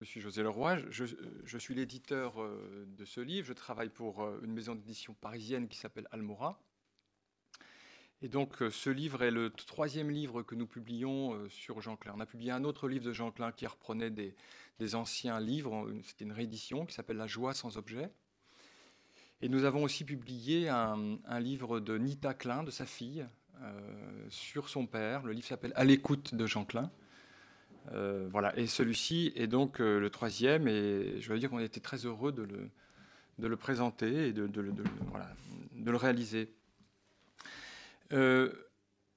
suis José Leroy, je suis l'éditeur de ce livre. Je travaille pour une maison d'édition parisienne qui s'appelle Almora. Et donc ce livre est le troisième livre que nous publions sur Jean Klein. On a publié un autre livre de Jean Klein qui reprenait des anciens livres. C'était une réédition qui s'appelle La joie sans objet. Et nous avons aussi publié un livre de Nita Klein, de sa fille, sur son père. Le livre s'appelle À l'écoute de Jean Klein. Voilà. Et celui-ci est donc le troisième, et je veux dire qu'on était très heureux de le présenter et de le réaliser.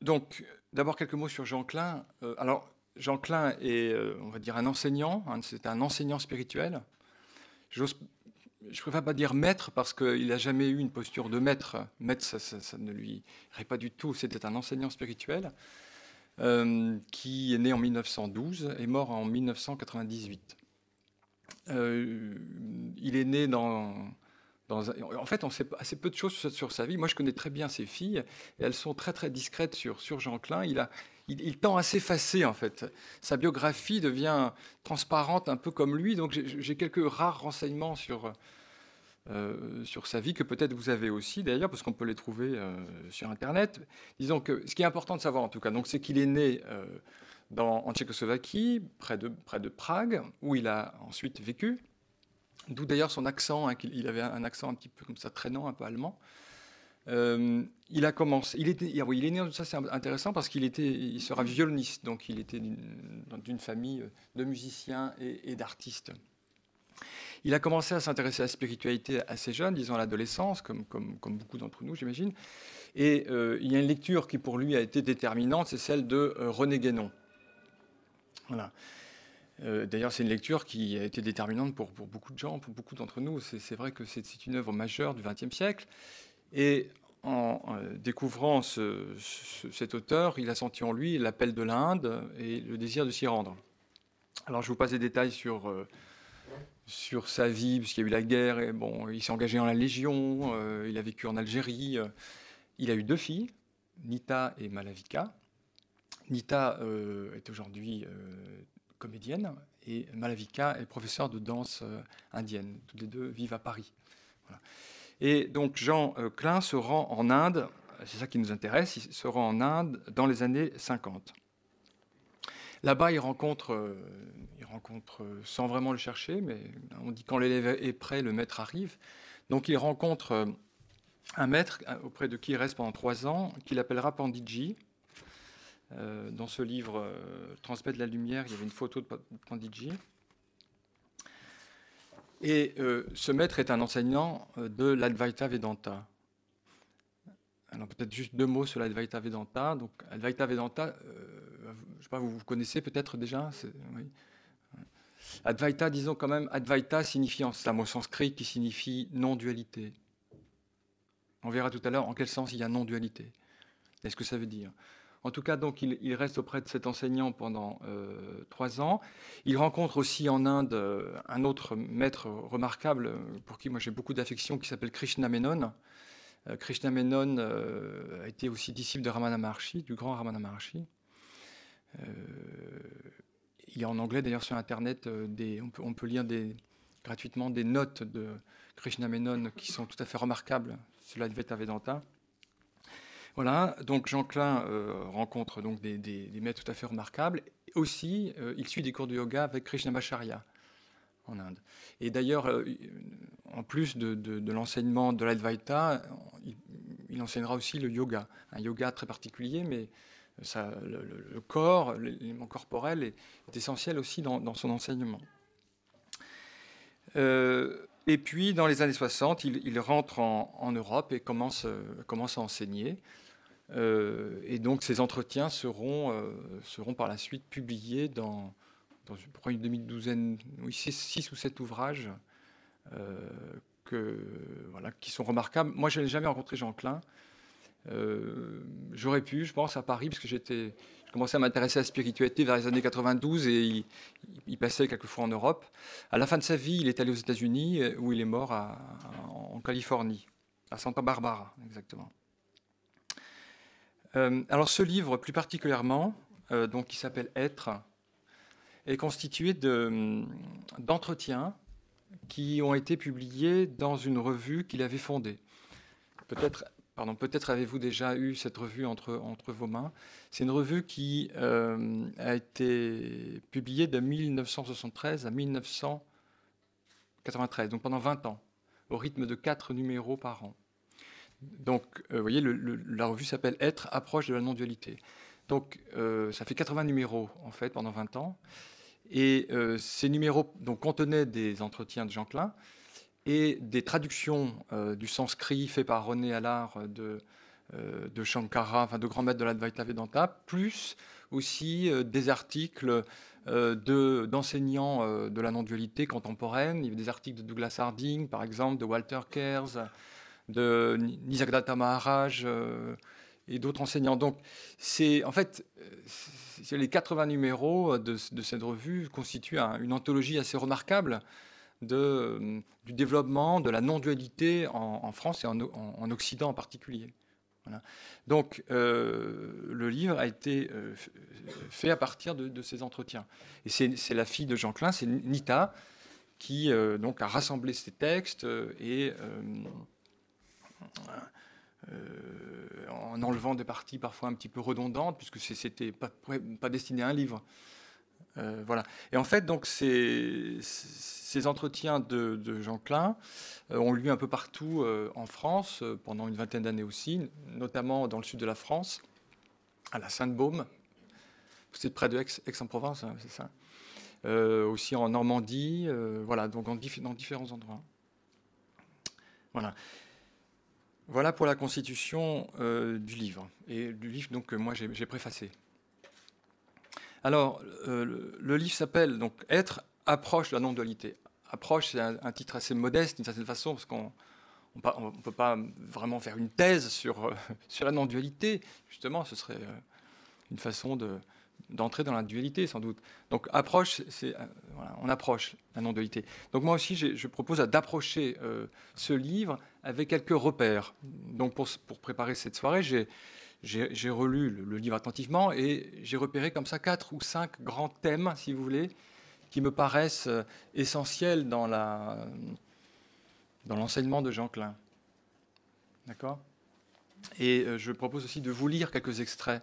Donc, d'abord quelques mots sur Jean Klein. Alors, Jean Klein est, on va dire, un enseignant. C'est un enseignant spirituel. Je ne préfère pas dire maître parce qu'il n'a jamais eu une posture de maître. Maître, ça ne lui irait pas du tout. C'était un enseignant spirituel qui est né en 1912 et mort en 1998. Il est né en fait, on sait assez peu de choses sur sa vie. Moi, je connais très bien ses filles et elles sont très très discrètes sur Jean Klein. Il tend à s'effacer, en fait. Sa biographie devient transparente, un peu comme lui. Donc, j'ai quelques rares renseignements sur sa vie, que peut-être vous avez aussi, d'ailleurs, parce qu'on peut les trouver sur Internet. Disons que ce qui est important de savoir, en tout cas, c'est qu'il est né en Tchécoslovaquie, près de Prague, où il a ensuite vécu. D'où d'ailleurs son accent, hein, il avait un accent un petit peu comme ça, traînant, un peu allemand. Il a commencé, il est né, ça c'est intéressant parce il sera violoniste, donc il était d'une famille de musiciens et d'artistes. Il a commencé à s'intéresser à la spiritualité assez jeune, disons à l'adolescence, comme beaucoup d'entre nous, j'imagine. Et il y a une lecture qui pour lui a été déterminante, c'est celle de René Guénon. Voilà. D'ailleurs, c'est une lecture qui a été déterminante pour beaucoup de gens, pour beaucoup d'entre nous. C'est vrai que c'est une œuvre majeure du XXe siècle. Et en découvrant cet auteur, il a senti en lui l'appel de l'Inde et le désir de s'y rendre. Alors, je vous passe des détails sur sa vie, puisqu'il y a eu la guerre. Et bon, il s'est engagé dans la Légion, il a vécu en Algérie. Il a eu 2 filles, Nita et Malavika. Nita est aujourd'hui comédienne, et Malavika est professeure de danse indienne. Toutes les deux vivent à Paris. Voilà. Et donc Jean Klein se rend en Inde, c'est ça qui nous intéresse, il se rend en Inde dans les années 50. Là-bas, il rencontre, sans vraiment le chercher, mais on dit quand l'élève est prêt, le maître arrive. Donc il rencontre un maître auprès de qui il reste pendant 3 ans, qu'il appellera Panditji. Dans ce livre Transmettre la lumière, il y avait une photo de Panditji. Et ce maître est un enseignant de l'Advaita Vedanta. Alors peut-être juste 2 mots sur l'Advaita Vedanta. Donc Advaita Vedanta, je ne sais pas, vous connaissez peut-être déjà. Oui. Advaita, disons quand même, Advaita signifie, c'est un mot sanskrit qui signifie non-dualité. On verra tout à l'heure en quel sens il y a non-dualité. Est-ce que ça veut dire ? En tout cas, donc, il reste auprès de cet enseignant pendant 3 ans. Il rencontre aussi en Inde un autre maître remarquable, pour qui moi j'ai beaucoup d'affection, qui s'appelle Krishna Menon. Krishna Menon a été aussi disciple de Ramana Maharshi, du grand Ramana Maharshi. Il y a en anglais, d'ailleurs, sur Internet, on peut lire gratuitement des notes de Krishna Menon qui sont tout à fait remarquables sur l'Advaita Vedanta. Voilà, donc Jean Klein rencontre donc des maîtres tout à fait remarquables. Aussi, il suit des cours de yoga avec Krishnamacharya en Inde. Et d'ailleurs, en plus de l'enseignement de l'Advaita, il enseignera aussi le yoga. Un yoga très particulier, mais le corps, l'élément corporel est essentiel aussi dans son enseignement. Et puis, dans les années 60, il rentre en Europe et commence à enseigner. Et donc, ces entretiens seront par la suite publiés dans une demi-douzaine, 6 ou 7 ouvrages qui sont remarquables. Moi, je n'ai jamais rencontré Jean Klein. J'aurais pu, je pense, à Paris, parce que je commençais à m'intéresser à la spiritualité vers les années 92 et il passait quelquefois en Europe. À la fin de sa vie, il est allé aux États-Unis, où il est mort en Californie, à Santa Barbara, exactement. Alors ce livre, plus particulièrement, donc, qui s'appelle Être, est constitué d'entretiens qui ont été publiés dans une revue qu'il avait fondée. Peut-être avez-vous déjà eu cette revue entre vos mains. C'est une revue qui a été publiée de 1973 à 1993, donc pendant 20 ans, au rythme de 4 numéros par an. Donc, vous voyez, la revue s'appelle Être, approche de la non-dualité. Donc, ça fait 80 numéros, en fait, pendant 20 ans. Et ces numéros donc, contenaient des entretiens de Jean Klein et des traductions du sanskrit fait par René Allard de Shankara, enfin de grands maîtres de l'Advaita Vedanta, plus aussi des articles d'enseignants de la non-dualité contemporaine. Il y avait des articles de Douglas Harding, par exemple, de Walter Kers, de Nisargadatta Maharaj et d'autres enseignants. Donc, en fait, les 80 numéros de cette revue constituent une anthologie assez remarquable du développement de la non-dualité en France et en Occident en particulier. Voilà. Donc, le livre a été fait à partir de ces entretiens. Et c'est la fille de Jean Klein, c'est Nita, qui donc a rassemblé ces textes et en enlevant des parties parfois un petit peu redondantes, puisque c'était pas destiné à un livre. Voilà. Et en fait, donc, ces entretiens de Jean Klein ont lieu un peu partout en France, pendant une vingtaine d'années aussi, notamment dans le sud de la France, à la Sainte-Baume, c'est près de Aix-en-Provence, hein, c'est ça. Aussi en Normandie, voilà, donc dans différents endroits. Voilà. Voilà pour la constitution du livre, et du livre donc, que moi j'ai préfacé. Alors, le livre s'appelle donc Être, approche de la non-dualité. Approche, c'est un titre assez modeste d'une certaine façon, parce qu'on ne peut pas vraiment faire une thèse sur la non-dualité. Justement, ce serait une façon d'entrer dans la dualité, sans doute. Donc, approche, voilà, on approche la non-dualité. Donc, moi aussi, je propose d'approcher ce livre avec quelques repères. Donc, pour préparer cette soirée, j'ai relu le livre attentivement et j'ai repéré comme ça 4 ou 5 grands thèmes, si vous voulez, qui me paraissent essentiels dans l'enseignement de Jean Klein. D'accord ? Et je propose aussi de vous lire quelques extraits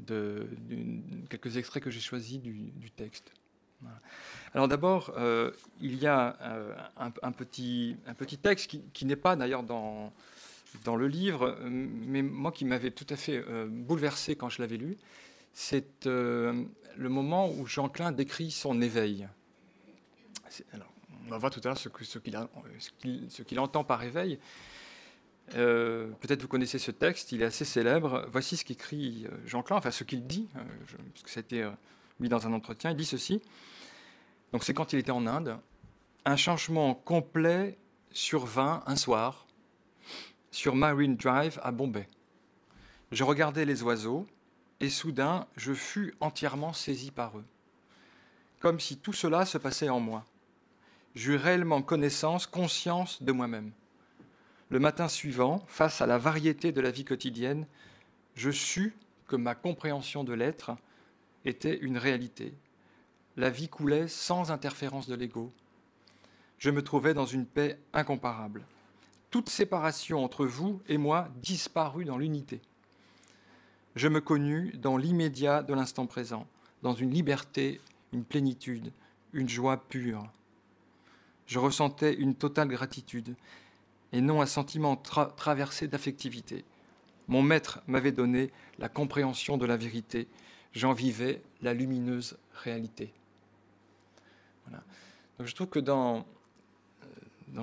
que j'ai choisis du texte. Voilà. Alors d'abord, il y a un petit texte qui n'est pas d'ailleurs dans le livre, mais moi qui m'avait tout à fait bouleversé quand je l'avais lu. C'est le moment où Jean Klein décrit son éveil. Alors, on va voir tout à l'heure ce qu'il entend par éveil. Peut-être vous connaissez ce texte, il est assez célèbre. Voici ce qu'écrit Jean Klein, enfin ce qu'il dit, parce que ça a été mis dans un entretien. Il dit ceci. Donc c'est quand il était en Inde. Un changement complet survint un soir sur Marine Drive à Bombay. Je regardais les oiseaux et soudain je fus entièrement saisi par eux, comme si tout cela se passait en moi. J'eus réellement conscience de moi-même. Le matin suivant, face à la variété de la vie quotidienne, je sus que ma compréhension de l'être était une réalité. La vie coulait sans interférence de l'ego. Je me trouvais dans une paix incomparable. Toute séparation entre vous et moi disparut dans l'unité. Je me connus dans l'immédiat de l'instant présent, dans une liberté, une plénitude, une joie pure. Je ressentais une totale gratitude et non un sentiment traversé d'affectivité. Mon maître m'avait donné la compréhension de la vérité. J'en vivais la lumineuse réalité. Voilà. Donc je trouve que dans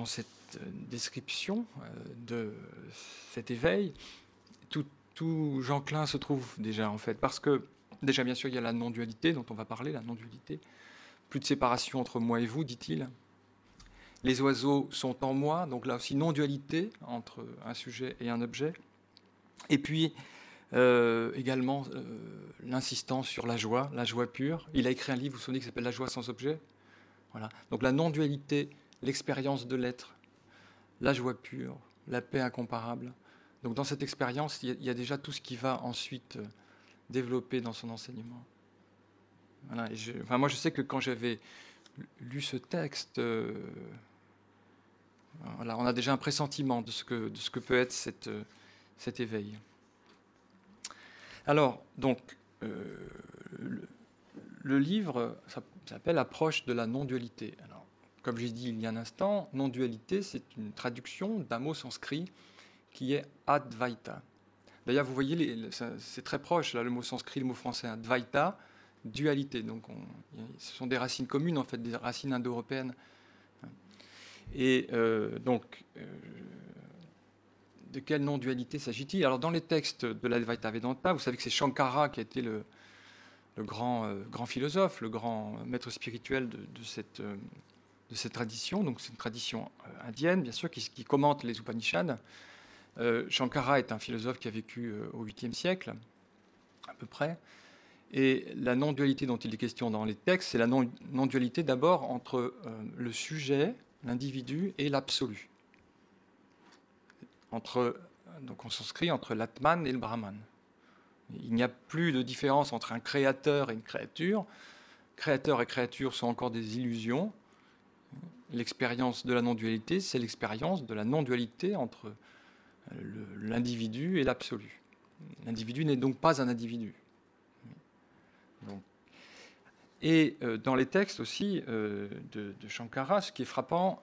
cette description de cet éveil, tout Jean Klein se trouve déjà, en fait. Parce que, déjà, bien sûr, il y a la non-dualité dont on va parler, la non-dualité. Plus de séparation entre moi et vous, dit-il. Les oiseaux sont en moi, donc là aussi non-dualité entre un sujet et un objet. Et puis également l'insistance sur la joie pure. Il a écrit un livre, vous vous souvenez, qui s'appelle La joie sans objet. Voilà. Donc la non-dualité, l'expérience de l'être, la joie pure, la paix incomparable. Donc dans cette expérience, il y a déjà tout ce qui va ensuite développer dans son enseignement. Voilà. Et moi je sais que quand j'avais lu ce texte, voilà, on a déjà un pressentiment de ce que peut être cet éveil. Alors, donc, le livre s'appelle « Approche de la non-dualité ». Alors, comme j'ai dit il y a un instant, non-dualité, c'est une traduction d'un mot sanskrit qui est Advaita. D'ailleurs, vous voyez, c'est très proche, là, le mot sanskrit, le mot français, Advaita, dualité. Donc, ce sont des racines communes, en fait, des racines indo-européennes. Et donc, de quelle non-dualité s'agit-il? Alors, dans les textes de l'Advaita Vedanta, vous savez que c'est Shankara qui a été le grand philosophe, le grand maître spirituel de cette tradition. Donc, c'est une tradition indienne, bien sûr, qui commente les Upanishads. Shankara est un philosophe qui a vécu au 8e siècle, à peu près. Et la non-dualité dont il est question dans les textes, c'est la non-dualité d'abord entre le sujet, l'individu, et l'absolu. Donc on s'inscrit entre l'Atman et le Brahman. Il n'y a plus de différence entre un créateur et une créature. Créateur et créature sont encore des illusions. L'expérience de la non-dualité, c'est l'expérience de la non-dualité entre l'individu et l'absolu. L'individu n'est donc pas un individu. Donc, et dans les textes aussi de Shankara, ce qui est frappant,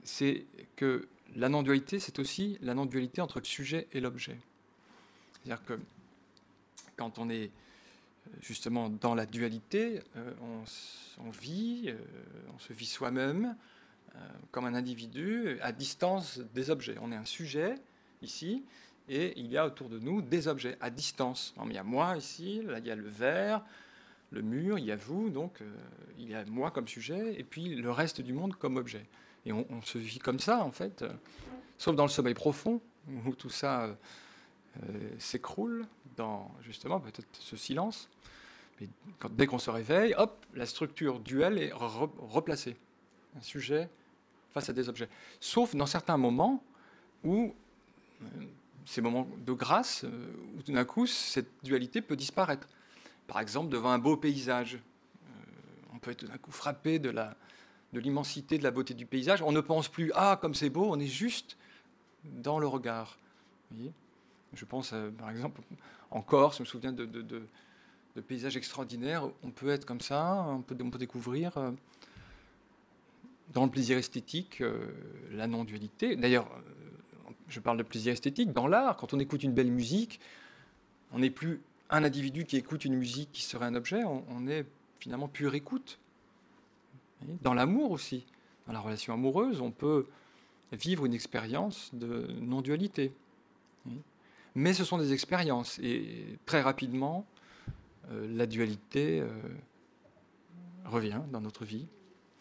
c'est que la non-dualité, c'est aussi la non-dualité entre le sujet et l'objet. C'est-à-dire que quand on est justement dans la dualité, on se vit soi-même comme un individu à distance des objets. On est un sujet ici, et il y a autour de nous des objets à distance. Il y a moi ici, là il y a le verre, le mur, il y a vous, donc il y a moi comme sujet, et puis le reste du monde comme objet. Et on se vit comme ça, en fait, sauf dans le sommeil profond, où tout ça s'écroule dans, justement, peut-être ce silence. Mais dès qu'on se réveille, hop, la structure duelle est replacée. Un sujet face à des objets. Sauf dans certains moments où, ces moments de grâce, où tout d'un coup, cette dualité peut disparaître. Par exemple, devant un beau paysage. On peut être tout d'un coup frappé de l'immensité, de la beauté du paysage. On ne pense plus « Ah, comme c'est beau », on est juste dans le regard. Vous voyez ? Je pense, par exemple, en Corse, je me souviens de paysages extraordinaires. On peut être comme ça, on peut découvrir, dans le plaisir esthétique, la non-dualité. D'ailleurs, je parle de plaisir esthétique. Dans l'art, quand on écoute une belle musique, on n'est plus un individu qui écoute une musique qui serait un objet, on est finalement pure écoute. Dans l'amour aussi, dans la relation amoureuse, on peut vivre une expérience de non-dualité. Mais ce sont des expériences, et très rapidement, la dualité revient dans notre vie.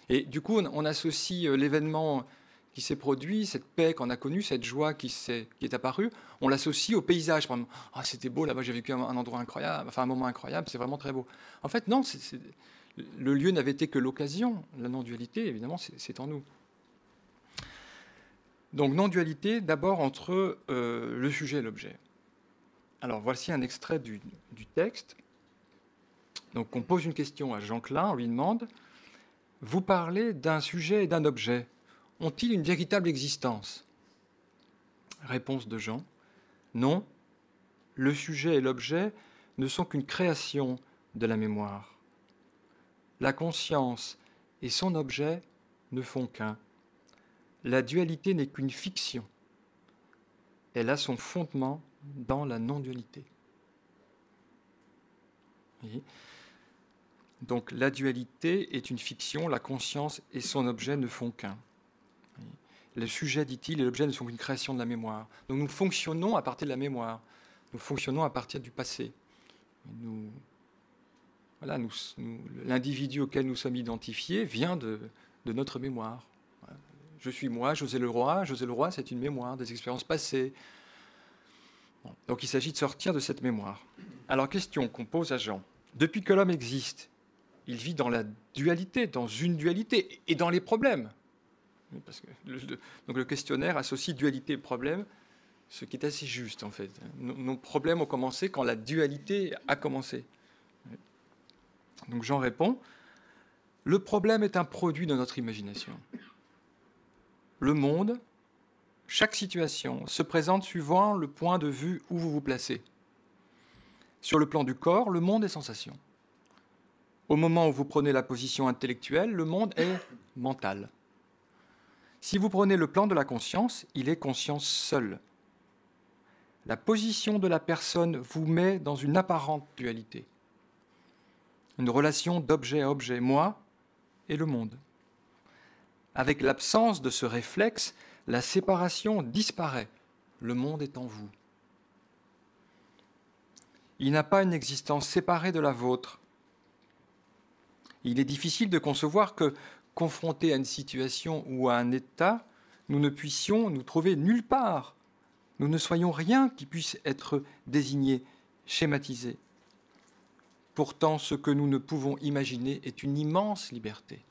Et du coup, on associe l'événement qui s'est produit, cette paix qu'on a connue, cette joie qui est apparue, on l'associe au paysage. Par exemple, ah, c'était beau, là-bas j'ai vécu un endroit incroyable, enfin un moment incroyable, c'est vraiment très beau. En fait, non, le lieu n'avait été que l'occasion. La non-dualité, évidemment, c'est en nous. Donc, non-dualité, d'abord entre le sujet et l'objet. Alors, voici un extrait du texte. Donc, on pose une question à Jean Klein, on lui demande « Vous parlez d'un sujet et d'un objet. Ont-ils une véritable existence ?» Réponse de Jean « Non, le sujet et l'objet ne sont qu'une création de la mémoire. La conscience et son objet ne font qu'un. La dualité n'est qu'une fiction. Elle a son fondement dans la non-dualité. » Donc la dualité est une fiction, la conscience et son objet ne font qu'un. Le sujet, dit-il, et l'objet ne sont qu'une création de la mémoire. Donc nous fonctionnons à partir de la mémoire. Nous fonctionnons à partir du passé. L'individu auquel nous sommes identifiés vient de notre mémoire. Je suis moi, José Leroy. José Leroy, c'est une mémoire, des expériences passées. Bon. Donc il s'agit de sortir de cette mémoire. Alors, question qu'on pose à Jean. Depuis que l'homme existe, il vit dans la dualité, dans une dualité, et dans les problèmes. Parce que donc le questionnaire associe dualité et problème, ce qui est assez juste, en fait. Nos problèmes ont commencé quand la dualité a commencé. Donc Jean répond, Le problème est un produit de notre imagination. Le monde, chaque situation, se présente suivant le point de vue où vous vous placez. Sur le plan du corps, le monde est sensation. Au moment où vous prenez la position intellectuelle, le monde est mental. Si vous prenez le plan de la conscience, il est conscience seule. La position de la personne vous met dans une apparente dualité. Une relation d'objet à objet, moi et le monde. Avec l'absence de ce réflexe, la séparation disparaît. Le monde est en vous. Il n'a pas une existence séparée de la vôtre. Il est difficile de concevoir que, confrontés à une situation ou à un état, nous ne puissions nous trouver nulle part. Nous ne soyons rien qui puisse être désigné, schématisé. Pourtant, ce que nous ne pouvons imaginer est une immense liberté.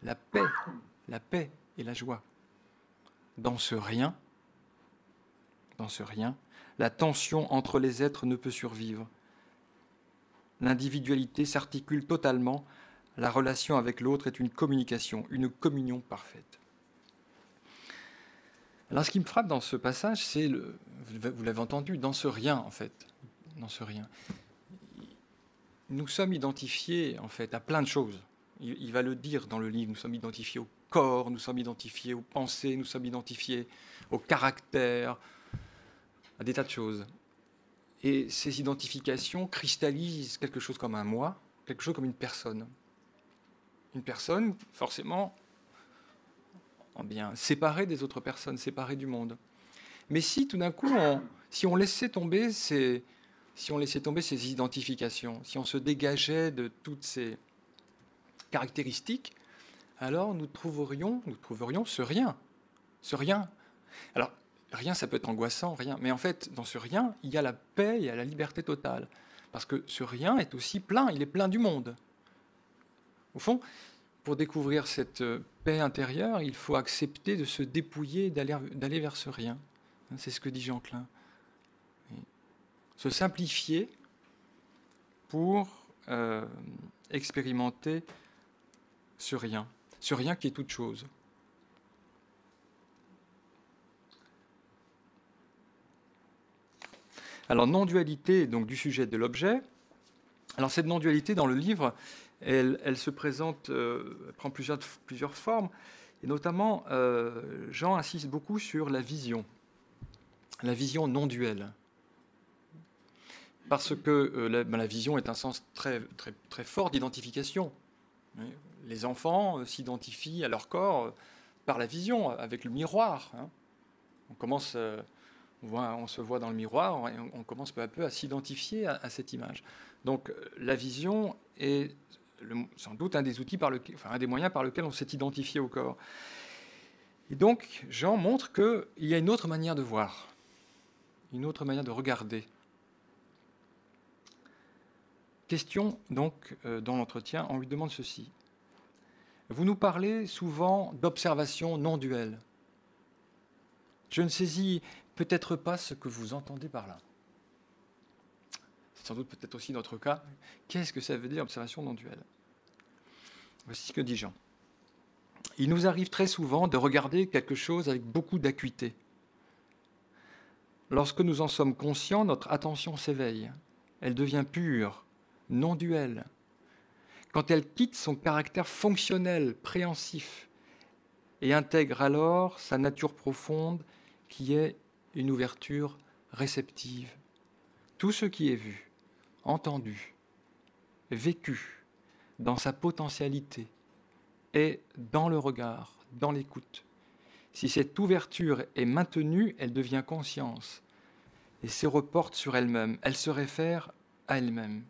La paix et la joie. Dans ce rien, la tension entre les êtres ne peut survivre. L'individualité s'articule totalement. La relation avec l'autre est une communication, une communion parfaite. Alors, ce qui me frappe dans ce passage, c'est, vous l'avez entendu, dans ce rien, en fait. Dans ce rien. Nous sommes identifiés, en fait, à plein de choses. Il va le dire dans le livre, nous sommes identifiés au corps, nous sommes identifiés aux pensées, nous sommes identifiés au caractère, à des tas de choses. Et ces identifications cristallisent quelque chose comme un moi, quelque chose comme une personne. Une personne, forcément, bien séparée des autres personnes, séparée du monde. Mais si tout d'un coup, si on laissait tomber ces identifications, si on se dégageait de toutes ces caractéristiques, alors nous trouverions ce rien. Ce rien. Alors, rien, ça peut être angoissant, rien. Mais en fait, dans ce rien, il y a la paix, il y a la liberté totale. Parce que ce rien est aussi plein, il est plein du monde. Au fond, pour découvrir cette paix intérieure, il faut accepter de se dépouiller, d'aller vers ce rien. C'est ce que dit Jean Klein. Se simplifier pour expérimenter ce rien qui est toute chose. Alors, non-dualité donc, du sujet de l'objet. Alors, cette non-dualité, dans le livre, elle se présente, elle prend plusieurs formes, et notamment, Jean insiste beaucoup sur la vision non-duelle. Parce que la vision est un sens très, très, très fort d'identification. Les enfants s'identifient à leur corps par la vision, avec le miroir. On se voit dans le miroir et on commence peu à peu à s'identifier à cette image. Donc la vision est sans doute un des moyens par lesquels on s'est identifié au corps. Et donc Jean montre qu'il y a une autre manière de voir, une autre manière de regarder. Question donc dans l'entretien, on lui demande ceci. Vous nous parlez souvent d'observation non duelle. Je ne saisis peut-être pas ce que vous entendez par là. C'est sans doute peut-être aussi notre cas. Qu'est-ce que ça veut dire observation non duelle ? Voici ce que dit Jean. Il nous arrive très souvent de regarder quelque chose avec beaucoup d'acuité. Lorsque nous en sommes conscients, notre attention s'éveille. Elle devient pure, non duelle. Quand elle quitte son caractère fonctionnel, préhensif, et intègre alors sa nature profonde qui est une ouverture réceptive. Tout ce qui est vu, entendu, vécu dans sa potentialité est dans le regard, dans l'écoute. Si cette ouverture est maintenue, elle devient conscience et se reporte sur elle-même. Elle se réfère à elle-même.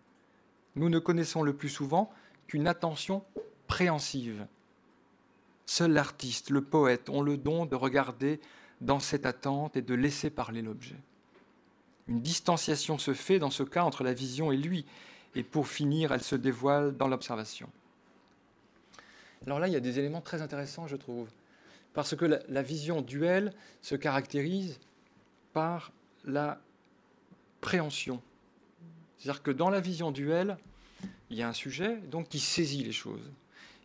Nous ne connaissons le plus souvent qu'une attention préhensive. Seul l'artiste, le poète, ont le don de regarder dans cette attente et de laisser parler l'objet. Une distanciation se fait dans ce cas entre la vision et lui, et pour finir, elle se dévoile dans l'observation. Alors là, il y a des éléments très intéressants, je trouve, parce que la vision duelle se caractérise par la préhension. C'est-à-dire que dans la vision duelle, il y a un sujet donc, qui saisit les choses.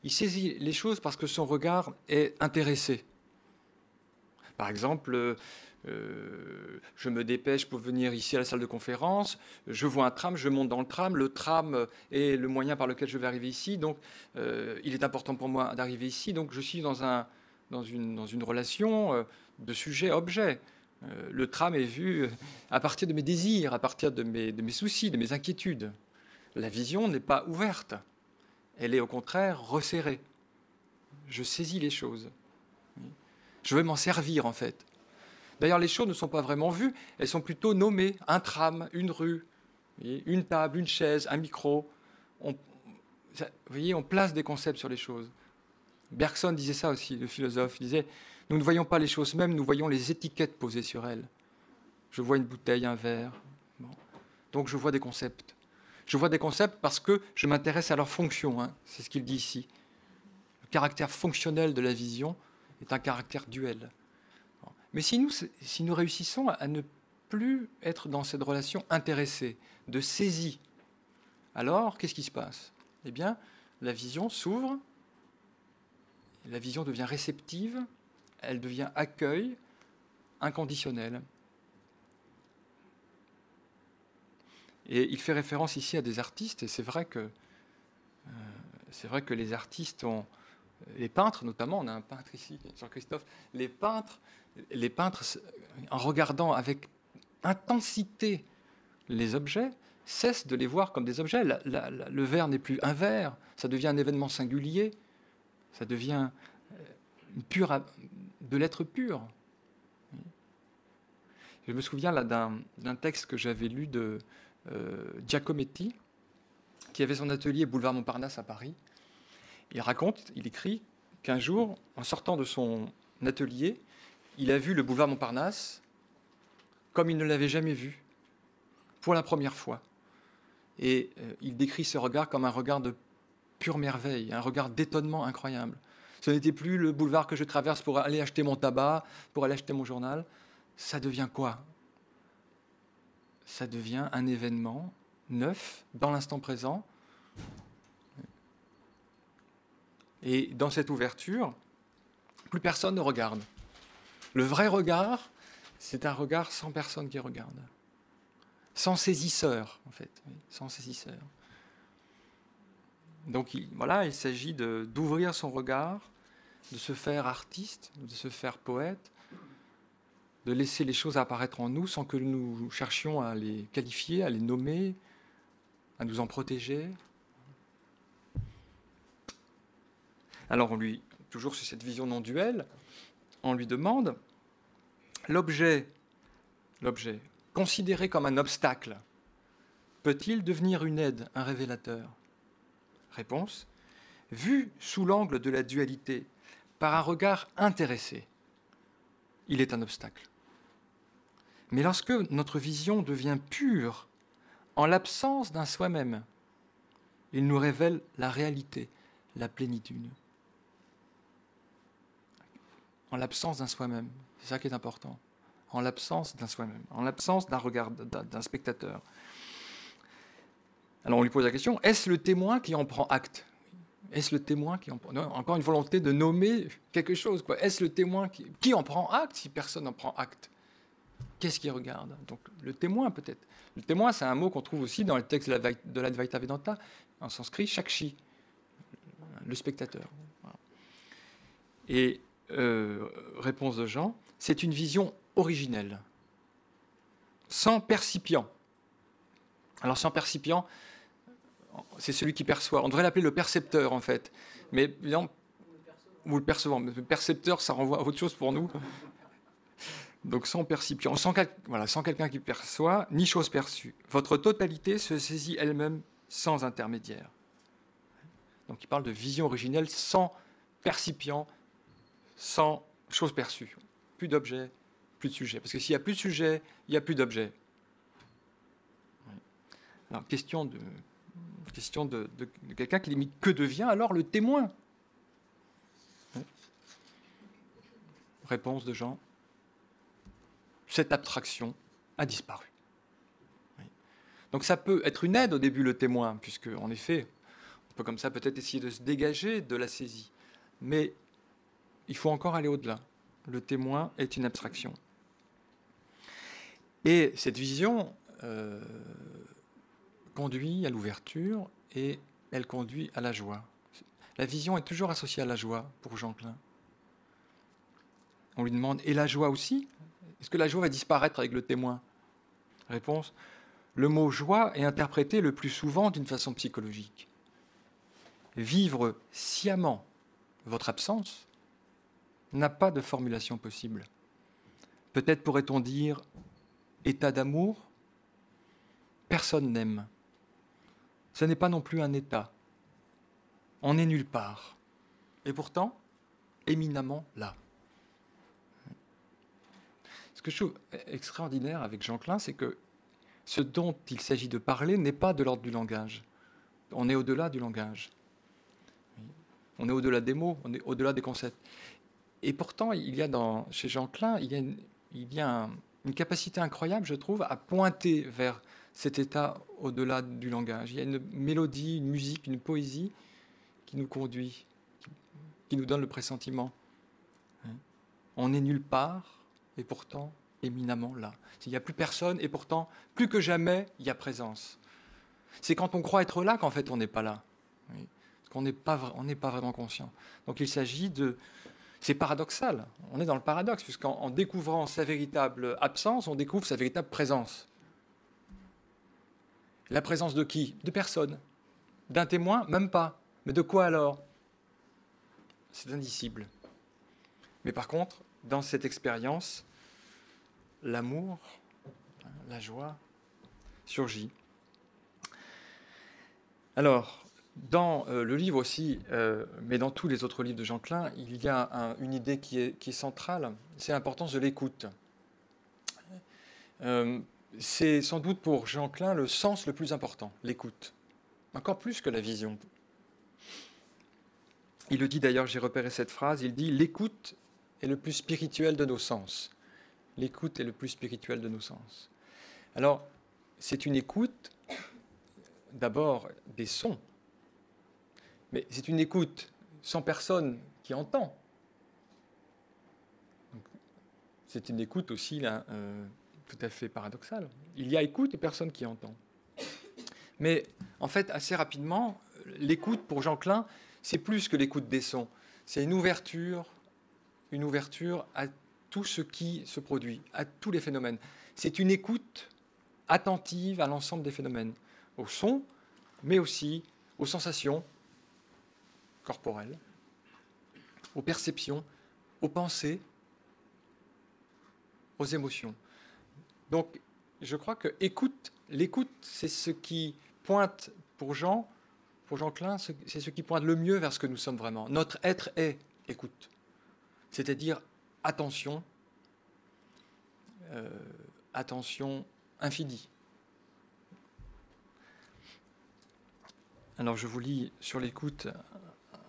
il saisit les choses parce que son regard est intéressé. Par exemple, je me dépêche pour venir ici à la salle de conférence, je vois un tram, je monte dans le tram est le moyen par lequel je vais arriver ici, donc il est important pour moi d'arriver ici, donc je suis dans une relation de sujet-objet. Le tram est vu à partir de mes désirs, à partir de mes soucis, de mes inquiétudes. La vision n'est pas ouverte, elle est au contraire resserrée. Je saisis les choses. Je veux m'en servir en fait. D'ailleurs, les choses ne sont pas vraiment vues, elles sont plutôt nommées. Un tram, une rue, une table, une chaise, un micro. Vous voyez, on place des concepts sur les choses. Bergson disait ça aussi, le philosophe. Il disait, nous ne voyons pas les choses mêmes, nous voyons les étiquettes posées sur elles. Je vois une bouteille, un verre. Bon. Donc je vois des concepts. Je vois des concepts parce que je m'intéresse à leur fonction. Hein. C'est ce qu'il dit ici. Le caractère fonctionnel de la vision est un caractère duel. Mais si nous réussissons à ne plus être dans cette relation intéressée, de saisie, alors qu'est-ce qui se passe? Eh bien, la vision s'ouvre, la vision devient réceptive, elle devient accueil inconditionnel. Et il fait référence ici à des artistes, et c'est vrai que les artistes ont... Les peintres, notamment, on a un peintre ici, Jean-Christophe, les peintres, en regardant avec intensité les objets, cessent de les voir comme des objets. Le verre n'est plus un verre, ça devient un événement singulier, ça devient de l'être pur. Je me souviens là d'un texte que j'avais lu de Giacometti, qui avait son atelier boulevard Montparnasse à Paris. Il écrit qu'un jour, en sortant de son atelier, il a vu le boulevard Montparnasse comme il ne l'avait jamais vu, pour la première fois. Et il décrit ce regard comme un regard de pure merveille, un regard d'étonnement incroyable. Ce n'était plus le boulevard que je traverse pour aller acheter mon tabac, pour aller acheter mon journal. Ça devient quoi? Ça devient un événement neuf, dans l'instant présent. Et dans cette ouverture, plus personne ne regarde. Le vrai regard, c'est un regard sans personne qui regarde. Sans saisisseur, en fait. Sans saisisseur. Donc il s'agit d'ouvrir son regard, de se faire artiste, de se faire poète, de laisser les choses apparaître en nous sans que nous cherchions à les qualifier, à les nommer, à nous en protéger. Alors toujours sur cette vision non duelle, on lui demande l'objet considéré comme un obstacle peut-il devenir une aide, un révélateur? Réponse: vu sous l'angle de la dualité, par un regard intéressé, il est un obstacle. Mais lorsque notre vision devient pure, en l'absence d'un soi-même, il nous révèle la réalité, la plénitude. En l'absence d'un soi-même, c'est ça qui est important. En l'absence d'un soi-même, en l'absence d'un regard, d'un spectateur. Alors on lui pose la question, est-ce le témoin qui en prend acte? Est-ce le témoin qui en prend... Non, encore une volonté de nommer quelque chose, quoi. Est-ce le témoin qui en prend acte si personne n'en prend acte? Qu'est-ce qu'il regarde? Donc le témoin peut-être. Le témoin, c'est un mot qu'on trouve aussi dans le texte de l'Advaita Vedanta, en sanskrit, Shakshi, le spectateur. Voilà. Et réponse de Jean, c'est une vision originelle, sans percipient. Alors sans percipient, c'est celui qui perçoit. On devrait l'appeler le percepteur, en fait. Mais non, vous le percevant. Le percepteur, ça renvoie à autre chose pour nous. Donc sans percipient, sans quelqu'un qui perçoit, ni chose perçue. Votre totalité se saisit elle-même sans intermédiaire. Donc il parle de vision originelle sans percipient, sans chose perçue. Plus d'objet, plus de sujet. Parce que s'il n'y a plus de sujet, il n'y a plus d'objet. Alors, question de quelqu'un qui limite que devient alors le témoin? Réponse de Jean. Cette abstraction a disparu. Donc ça peut être une aide au début, le témoin, puisque en effet, on On peut comme ça peut-être essayer de se dégager de la saisie. Mais il faut encore aller au-delà. Le témoin est une abstraction. Et cette vision conduit à l'ouverture et elle conduit à la joie. La vision est toujours associée à la joie pour Jean Klein. On lui demande, et la joie aussi? Est-ce que la joie va disparaître avec le témoin? Réponse, le mot joie est interprété le plus souvent d'une façon psychologique. Vivre sciemment votre absence n'a pas de formulation possible. Peut-être pourrait-on dire état d'amour. Personne n'aime. Ce n'est pas non plus un état. On n'est nulle part. Et pourtant, éminemment là. Ce que je trouve extraordinaire avec Jean Klein, c'est que ce dont il s'agit de parler n'est pas de l'ordre du langage. On est au-delà du langage. On est au-delà des mots, on est au-delà des concepts. Et pourtant, chez Jean Klein, il y a une capacité incroyable, je trouve, à pointer vers cet état au-delà du langage. Il y a une mélodie, une musique, une poésie qui nous conduit, qui nous donne le pressentiment. On n'est nulle part, et pourtant éminemment là. Il n'y a plus personne, et pourtant, plus que jamais, il y a présence. C'est quand on croit être là qu'en fait on n'est pas là. Oui. On n'est pas vraiment conscient. Donc il s'agit de... C'est paradoxal, on est dans le paradoxe, puisqu'en découvrant sa véritable absence, on découvre sa véritable présence. La présence de qui? De personne. D'un témoin? Même pas. Mais de quoi alors? C'est indicible. Mais par contre, dans cette expérience, l'amour, la joie, surgit. Alors, dans le livre aussi, mais dans tous les autres livres de Jean Klein, il y a une idée qui est centrale, c'est l'importance de l'écoute. C'est sans doute pour Jean Klein le sens le plus important, l'écoute, encore plus que la vision. Il le dit d'ailleurs, j'ai repéré cette phrase, il dit « L'écoute est le plus spirituel de nos sens ». L'écoute est le plus spirituel de nos sens. Alors, c'est une écoute, d'abord, des sons, mais c'est une écoute sans personne qui entend. C'est une écoute aussi là, tout à fait paradoxale. Il y a écoute et personne qui entend. Mais en fait, assez rapidement, l'écoute pour Jean Klein, c'est plus que l'écoute des sons. C'est une ouverture à tout ce qui se produit, à tous les phénomènes. C'est une écoute attentive à l'ensemble des phénomènes, aux sons, mais aussi aux sensations corporelles, aux perceptions, aux pensées, aux émotions. Donc, je crois que l'écoute, c'est ce qui pointe pour Jean Klein, c'est ce qui pointe le mieux vers ce que nous sommes vraiment. Notre être est écoute, c'est-à-dire attention, attention infinie. Alors, je vous lis sur l'écoute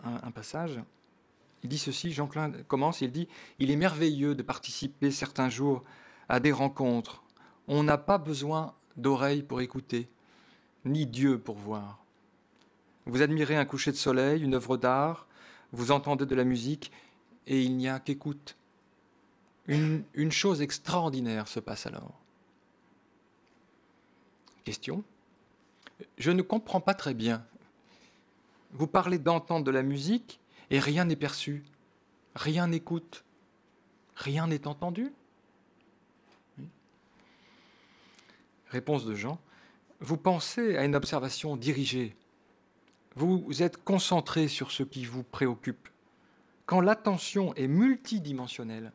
un passage. Il dit ceci, Jean Klein commence, il dit « Il est merveilleux de participer certains jours à des rencontres. On n'a pas besoin d'oreilles pour écouter, ni d'yeux pour voir. Vous admirez un coucher de soleil, une œuvre d'art, vous entendez de la musique, et il n'y a qu'écoute. Une chose extraordinaire se passe alors. » Question. Je ne comprends pas très bien. Vous parlez d'entendre de la musique et rien n'est perçu, rien n'écoute, rien n'est entendu. Oui. Réponse de Jean. Vous pensez à une observation dirigée. Vous êtes concentré sur ce qui vous préoccupe. Quand l'attention est multidimensionnelle,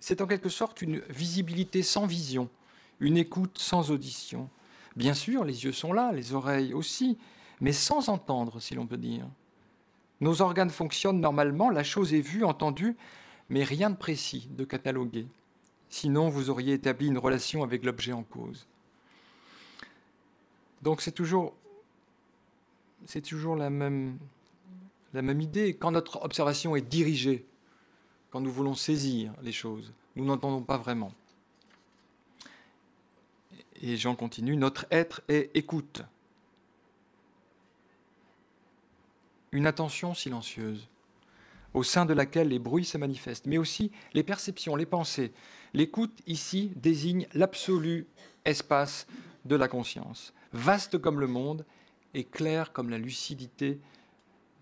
c'est en quelque sorte une visibilité sans vision, une écoute sans audition. Bien sûr, les yeux sont là, les oreilles aussi, mais sans entendre, si l'on peut dire. Nos organes fonctionnent normalement, la chose est vue, entendue, mais rien de précis, de catalogué. Sinon, vous auriez établi une relation avec l'objet en cause. Donc c'est toujours la même idée. Quand notre observation est dirigée, quand nous voulons saisir les choses, nous n'entendons pas vraiment. Et Jean continue, notre être est écoute. une attention silencieuse, au sein de laquelle les bruits se manifestent, mais aussi les perceptions, les pensées. L'écoute, ici, désigne l'absolu espace de la conscience, vaste comme le monde et clair comme la lucidité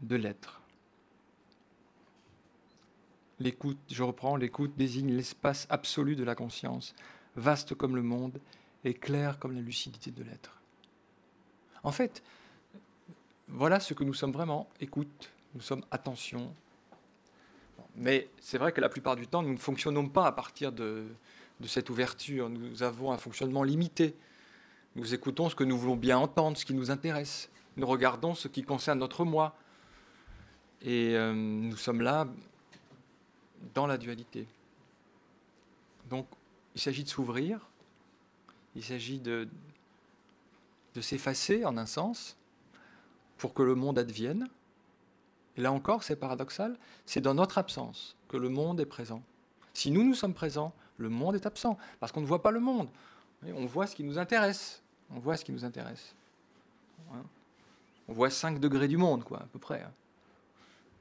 de l'être. L'écoute, je reprends, l'écoute désigne l'espace absolu de la conscience, vaste comme le monde et clair comme la lucidité de l'être. En fait, voilà ce que nous sommes vraiment, écoute, nous sommes attention. Mais c'est vrai que la plupart du temps, nous ne fonctionnons pas à partir de cette ouverture. Nous avons un fonctionnement limité. Nous écoutons ce que nous voulons bien entendre, ce qui nous intéresse. Nous regardons ce qui concerne notre moi. Et nous sommes là dans la dualité. Donc, il s'agit de s'ouvrir, il s'agit de s'effacer en un sens pour que le monde advienne. Et là encore, c'est paradoxal, c'est dans notre absence que le monde est présent. Si nous sommes présents, le monde est absent, parce qu'on ne voit pas le monde. On voit ce qui nous intéresse. On voit ce qui nous intéresse. On voit 5 degrés du monde, quoi, à peu près.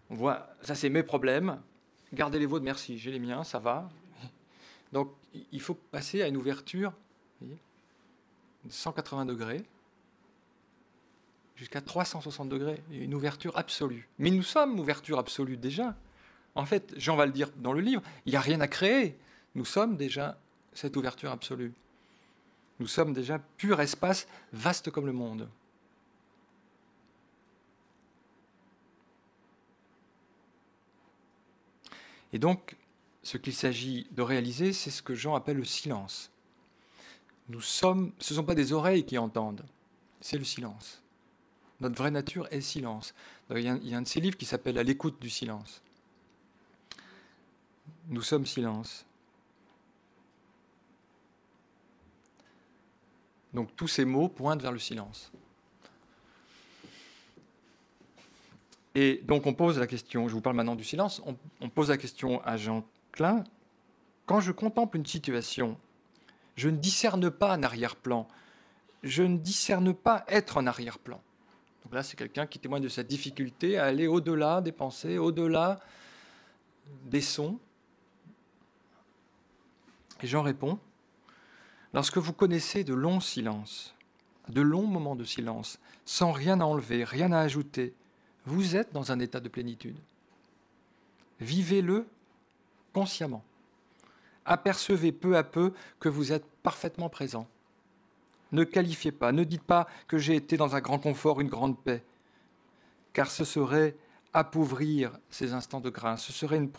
On voit, ça c'est mes problèmes, gardez les vôtres, merci, j'ai les miens, ça va. Donc il faut passer à une ouverture, vous voyez, de 180 degrés, jusqu'à 360 degrés, une ouverture absolue. Mais nous sommes ouverture absolue déjà. En fait, Jean va le dire dans le livre, il n'y a rien à créer. Nous sommes déjà cette ouverture absolue. Nous sommes déjà pur espace, vaste comme le monde. Et donc, ce qu'il s'agit de réaliser, c'est ce que Jean appelle le silence. Ce ne sont pas des oreilles qui entendent, c'est le silence. Notre vraie nature est silence. Il y a un de ces livres qui s'appelle « À l'écoute du silence ». Nous sommes silence. Donc tous ces mots pointent vers le silence. Et donc on pose la question, je vous parle maintenant du silence, on pose la question à Jean Klein, quand je contemple une situation, je ne discerne pas un arrière-plan, je ne discerne pas être en arrière-plan. Donc là, c'est quelqu'un qui témoigne de sa difficulté à aller au-delà des pensées, au-delà des sons. Et Jean répond, lorsque vous connaissez de longs silences, de longs moments de silence, sans rien à enlever, rien à ajouter, vous êtes dans un état de plénitude. Vivez-le consciemment. Apercevez peu à peu que vous êtes parfaitement présent. Ne qualifiez pas, ne dites pas que j'ai été dans un grand confort, une grande paix, car ce serait appauvrir ces instants de grâce, ce serait une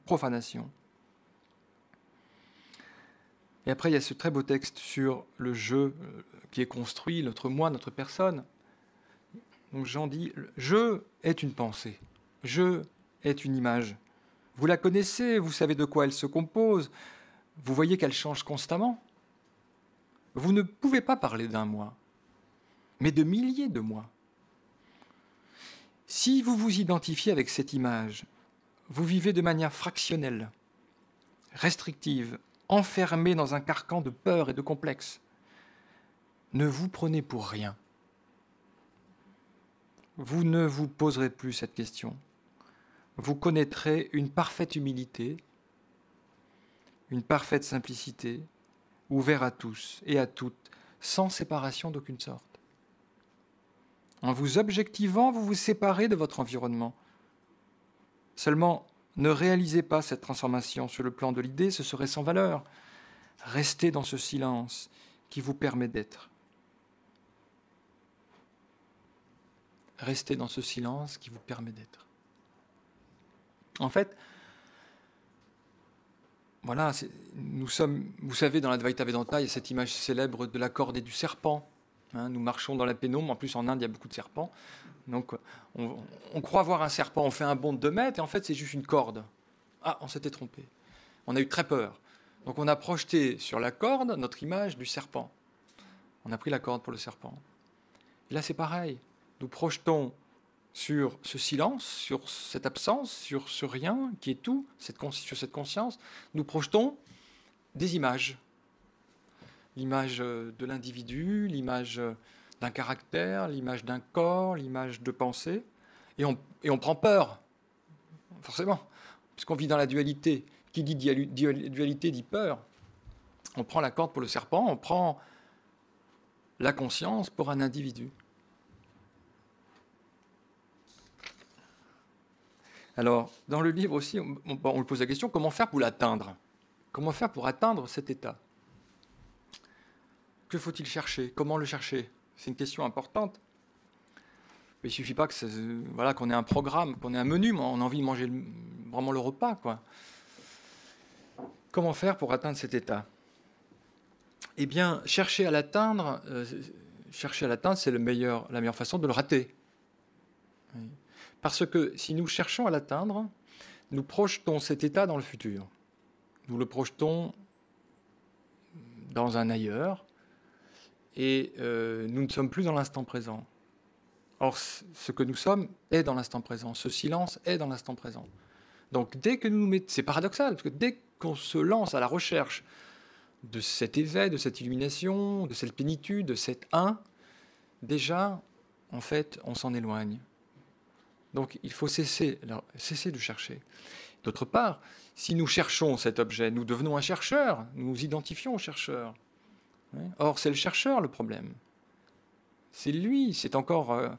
profanation. Et après, il y a ce très beau texte sur le jeu qui est construit, notre moi, notre personne. Donc Jean dit, je est une pensée, je est une image. Vous la connaissez, vous savez de quoi elle se compose, vous voyez qu'elle change constamment. Vous ne pouvez pas parler d'un moi, mais de milliers de moi. Si vous vous identifiez avec cette image, vous vivez de manière fractionnelle, restrictive, enfermé dans un carcan de peur et de complexe. Ne vous prenez pour rien. Vous ne vous poserez plus cette question. Vous connaîtrez une parfaite humilité, une parfaite simplicité, ouvert à tous et à toutes, sans séparation d'aucune sorte. En vous objectivant, vous vous séparez de votre environnement. Seulement, ne réalisez pas cette transformation sur le plan de l'idée, ce serait sans valeur. Restez dans ce silence qui vous permet d'être. Restez dans ce silence qui vous permet d'être. En fait, voilà, nous sommes, vous savez, dans l'Advaita Vedanta, il y a cette image célèbre de la corde et du serpent. Nous marchons dans la pénombre, en plus en Inde, il y a beaucoup de serpents. Donc on croit voir un serpent, on fait un bond de 2 mètres, et en fait c'est juste une corde. Ah, on s'était trompé. On a eu très peur. Donc on a projeté sur la corde notre image du serpent. On a pris la corde pour le serpent. Et là c'est pareil. Nous projetons sur ce silence, sur cette absence, sur ce rien qui est tout, sur cette conscience, nous projetons des images. L'image de l'individu, l'image d'un caractère, l'image d'un corps, l'image de pensée. Et on prend peur, forcément, puisqu'on vit dans la dualité. Qui dit dualité dit peur. On prend la corde pour le serpent, on prend la conscience pour un individu. Alors, dans le livre aussi, on lui pose la question, comment faire pour l'atteindre? Comment faire pour atteindre cet état? Que faut-il chercher? Comment le chercher? C'est une question importante. Il ne suffit pas qu'on ait un programme, qu'on ait un menu, on a envie de manger vraiment le repas, quoi. Comment faire pour atteindre cet état? Eh bien, chercher à l'atteindre, c'est la meilleure façon de le rater. Parce que si nous cherchons à l'atteindre, nous projetons cet état dans le futur. Nous le projetons dans un ailleurs, et nous ne sommes plus dans l'instant présent. Or, ce que nous sommes est dans l'instant présent. Ce silence est dans l'instant présent. Donc, dès que nous mettons... C'est paradoxal, parce que dès qu'on se lance à la recherche de cet éveil, de cette illumination, de cette plénitude, de cet un, déjà, en fait, on s'en éloigne. Donc, il faut cesser de chercher. D'autre part, si nous cherchons cet objet, nous devenons un chercheur, nous nous identifions au chercheur. Or, c'est le chercheur le problème. C'est lui, c'est encore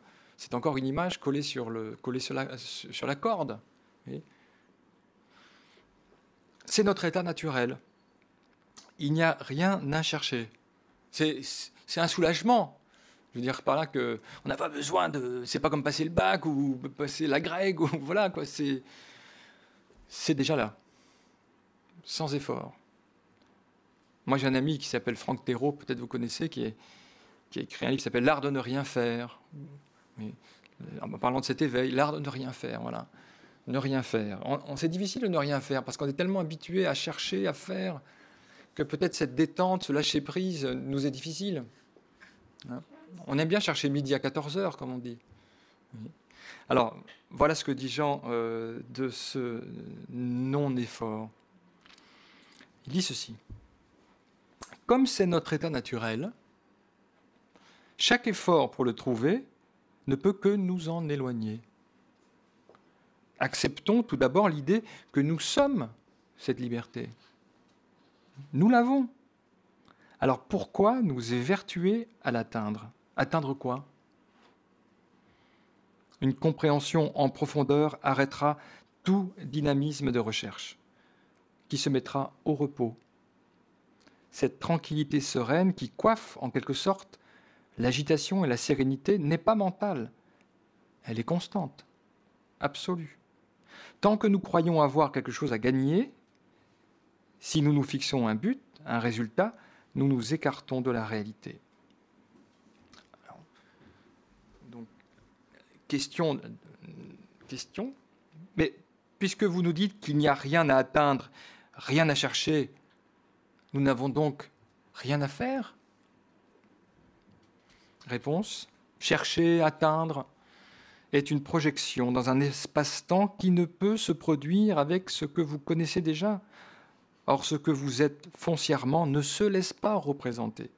une image collée sur la corde. C'est notre état naturel. Il n'y a rien à chercher. C'est un soulagement. Je veux dire par là qu'on n'a pas besoin de... C'est pas comme passer le bac ou passer la grecque, ou voilà, quoi. C'est déjà là, sans effort. Moi, j'ai un ami qui s'appelle Franck Thérault, peut-être vous connaissez, qui a écrit un livre qui s'appelle « L'art de ne rien faire ». En parlant de cet éveil, l'art de ne rien faire, voilà. Ne rien faire. C'est difficile de ne rien faire, parce qu'on est tellement habitué à chercher, à faire, que peut-être cette détente, ce lâcher-prise, nous est difficile. On aime bien chercher midi à 14h, comme on dit. Alors, voilà ce que dit Jean de ce non-effort. Il dit ceci. Comme c'est notre état naturel, chaque effort pour le trouver ne peut que nous en éloigner. Acceptons tout d'abord l'idée que nous sommes cette liberté. Nous l'avons. Alors pourquoi nous évertuer à l'atteindre? Atteindre quoi? Une compréhension en profondeur arrêtera tout dynamisme de recherche, qui se mettra au repos. Cette tranquillité sereine qui coiffe en quelque sorte l'agitation et la sérénité n'est pas mentale, elle est constante, absolue. Tant que nous croyons avoir quelque chose à gagner, si nous nous fixons un but, un résultat, nous nous écartons de la réalité. Alors, donc, question, mais puisque vous nous dites qu'il n'y a rien à atteindre, rien à chercher, nous n'avons donc rien à faire? Réponse, chercher, atteindre, est une projection dans un espace-temps qui ne peut se produire avec ce que vous connaissez déjà. Or, ce que vous êtes foncièrement ne se laisse pas représenter.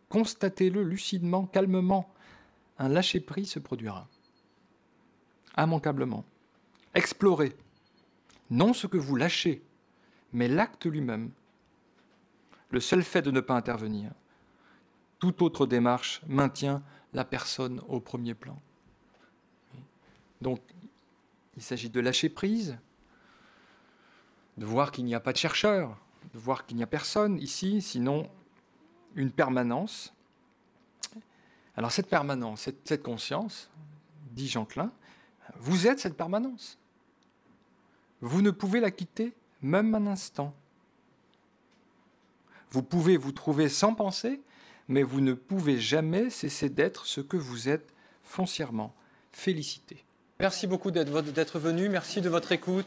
Constatez-le lucidement, calmement. Un lâcher-prise se produira. Immanquablement. Explorez. Non ce que vous lâchez, mais l'acte lui-même. Le seul fait de ne pas intervenir. Toute autre démarche maintient la personne au premier plan. Donc, il s'agit de lâcher prise, de voir qu'il n'y a pas de chercheur, de voir qu'il n'y a personne ici, sinon une permanence. Alors cette permanence, cette conscience, dit Jean Klein, vous êtes cette permanence. Vous ne pouvez la quitter même un instant. Vous pouvez vous trouver sans penser, mais vous ne pouvez jamais cesser d'être ce que vous êtes foncièrement. Félicité. Merci beaucoup d'être venu, merci de votre écoute.